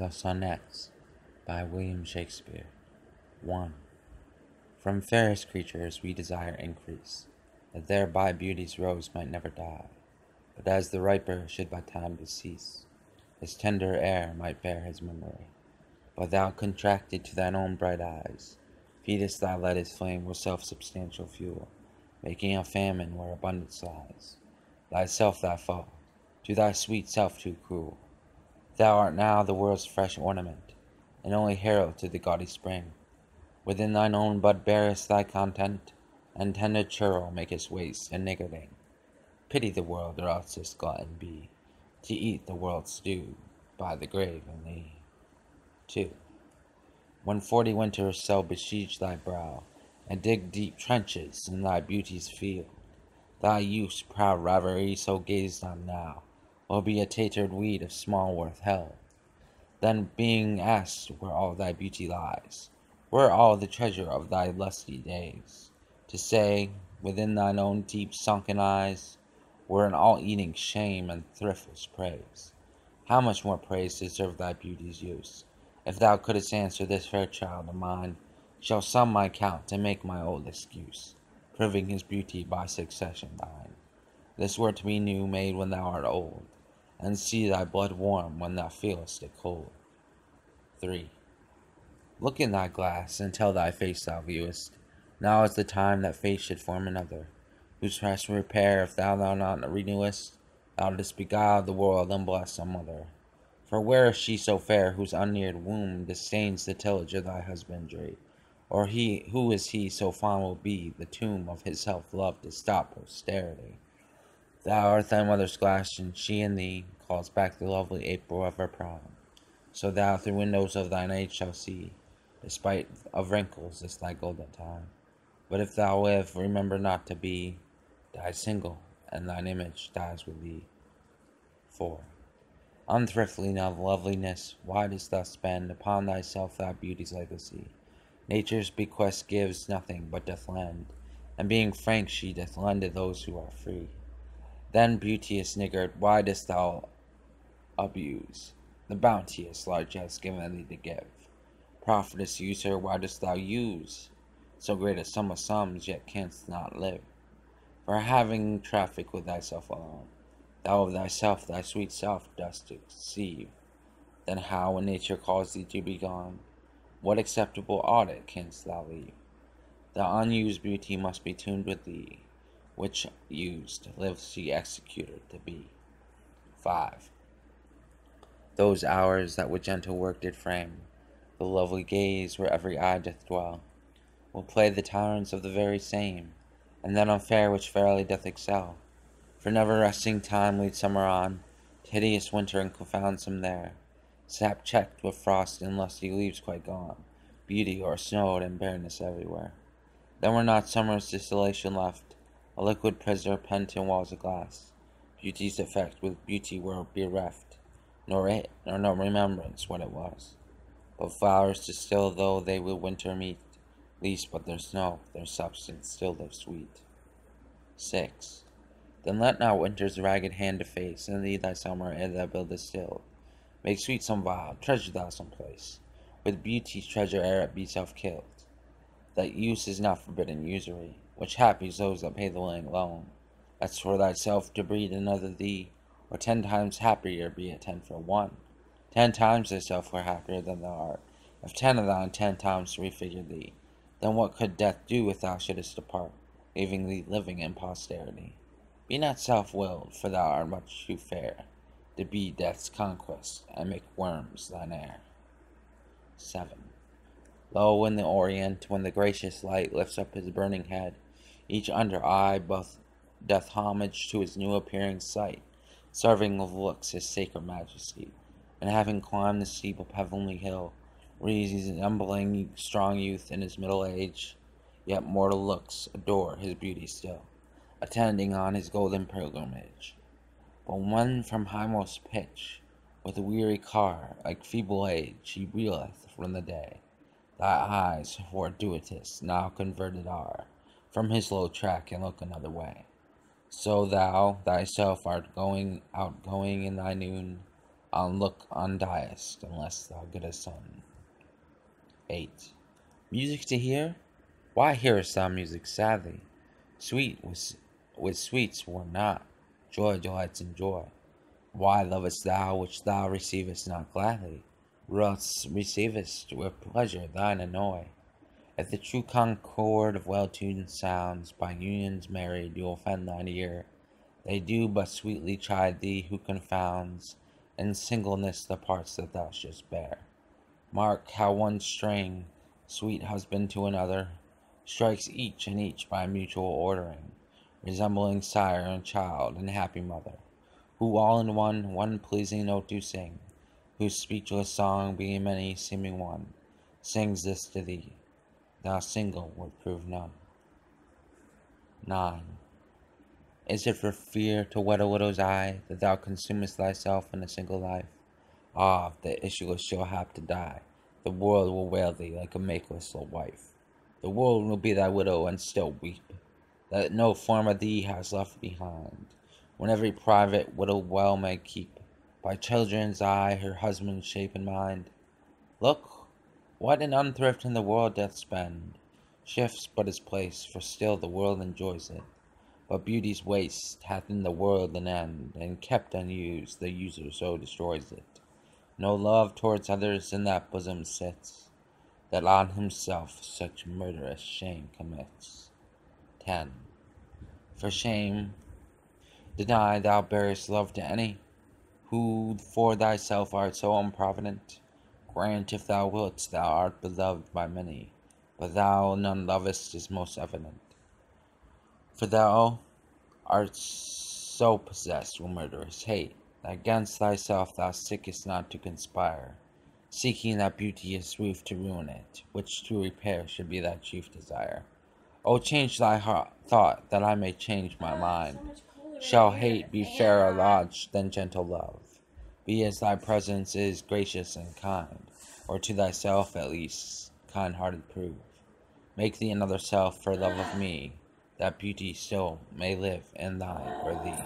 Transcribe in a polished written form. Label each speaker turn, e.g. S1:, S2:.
S1: The Sonnets by William Shakespeare. 1. From fairest creatures we desire increase, that thereby beauty's rose might never die, but as the riper should by time decease, his tender air might bear his memory. But thou contracted to thine own bright eyes, feedest thy lead his flame with self-substantial fuel, making a famine where abundance lies. Thyself thy foe, to thy sweet self too cruel. Thou art now the world's fresh ornament, and only herald to the gaudy spring. Within thine own bud bearest thy content, and tender churl makest waste and niggarding. Pity the world, or else this glutton be, to eat the world's stew by the grave in thee. 2. When 40 winters shall besiege thy brow, and dig deep trenches in thy beauty's field, thy youth's proud rivalry so gazed on now will be a tatered weed of small worth held. Then being asked where all thy beauty lies, where all the treasure of thy lusty days, to say, within thine own deep sunken eyes, were an all-eating shame and thriftless praise. How much more praise deserved thy beauty's use, if thou couldst answer this fair child of mine, shall sum my count and make my old excuse, proving his beauty by succession thine. This were to be new made when thou art old, and see thy blood warm when thou feelest it cold. 3. Look in thy glass, and tell thy face thou viewest. Now is the time that face should form another, whose fresh repair if thou not renewest, thou didst beguile the world and bless a mother. For where is she so fair whose unneared womb disdains the tillage of thy husbandry? Or who is he so fond will be the tomb of his self-love to stop posterity? Thou art thy mother's glass, and she in thee calls back the lovely April of her prime. So thou through windows of thine age shalt see, despite of wrinkles, this thy golden time. But if thou live, remember not to be, die single, and thine image dies with thee. 4. Unthriftily of loveliness, why dost thou spend upon thyself thy beauty's legacy? Nature's bequest gives nothing, but doth lend, and being frank she doth lend to those who are free. Then, beauteous niggard, why dost thou abuse the bounteous largesse given thee to give? Profitous user, why dost thou use so great a sum of sums, yet canst not live? For having traffic with thyself alone, thou of thyself, thy sweet self, dost deceive. Then how, when nature calls thee to be gone, what acceptable audit canst thou leave? The unused beauty must be tuned with thee, which used lives she executed to be. 5. Those hours that with gentle work did frame the lovely gaze where every eye doth dwell, will play the tyrants of the very same, and that unfair which fairly doth excel. For never resting time leads summer on, hideous winter and confounds him there, sap checked with frost and lusty leaves quite gone, beauty o'ersnowed and bareness everywhere. Then were not summer's desolation left, a liquid prism pent in walls of glass. Beauty's effect with beauty were bereft, nor it, nor no remembrance what it was. But flowers distill though they with winter meet, least but their snow, their substance still live sweet. 6. Then let not winter's ragged hand deface in thee thy summer ere thou buildest still. Make sweet some vial, treasure thou some place, with beauty's treasure ere it be self-killed. That use is not forbidden usury, which happy is those that pay the willing loan. That's for thyself to breed another thee, or 10 times happier be it 10 for 1. 10 times thyself were happier than thou art, if 10 of thine 10 times refigured thee. Then what could death do if thou shouldest depart, leaving thee living in posterity? Be not self-willed, for thou art much too fair to be death's conquest, and make worms thine heir. 7. Lo, in the Orient, when the gracious light lifts up his burning head, each under eye both doth homage to his new appearing sight, serving with looks his sacred majesty, and having climbed the steep of heavenly hill, resembling strong youth in his middle age, yet mortal looks adore his beauty still, attending on his golden pilgrimage. But when from highmost pitch, with a weary car, like feeble age, he reeleth from the day, thy eyes, fortuitous, now converted are from his low track, and look another way. So thou thyself art outgoing in thy noon, on look undiest, unless thou get a son. 8. Music to hear? Why hearest thou music sadly? Sweet with sweets were not, joy delights in joy. Why lovest thou which thou receivest not gladly? Or else receivest with pleasure thine annoy. If the true concord of well-tuned sounds by unions married do offend thine ear, they do but sweetly chide thee who confounds in singleness the parts that thou shouldst bear. Mark how one string, sweet husband to another, strikes each and each by mutual ordering, resembling sire and child and happy mother, who all in one pleasing note do sing, whose speechless song being many seeming one, sings this to thee, thou single would prove none. 9. Is it for fear to wet a widow's eye that thou consumest thyself in a single life? Ah, if the issueless shall have to die, the world will wail thee like a makeless wife. The world will be thy widow and still weep, that no form of thee has left behind, when every private widow well may keep, by children's eye, her husband's shape in mind. Look, what an unthrift in the world doth spend, shifts but his place, for still the world enjoys it. But beauty's waste hath in the world an end, and kept unused, the user so destroys it. No love towards others in that bosom sits, that on himself such murderous shame commits. 10. For shame, deny thou bearest love to any, who for thyself art so improvident. Grant if thou wilt, thou art beloved by many, but thou none lovest is most evident. For thou art so possessed with murderous hate, that against thyself thou seekest not to conspire, seeking that beauteous roof to ruin it, which to repair should be thy chief desire. O change thy thought, that I may change my mind. Shall hate be fairer lodged than gentle love? Be as thy presence is gracious and kind, or to thyself at least kind-hearted prove. Make thee another self for love of me, that beauty still may live in thine or thee.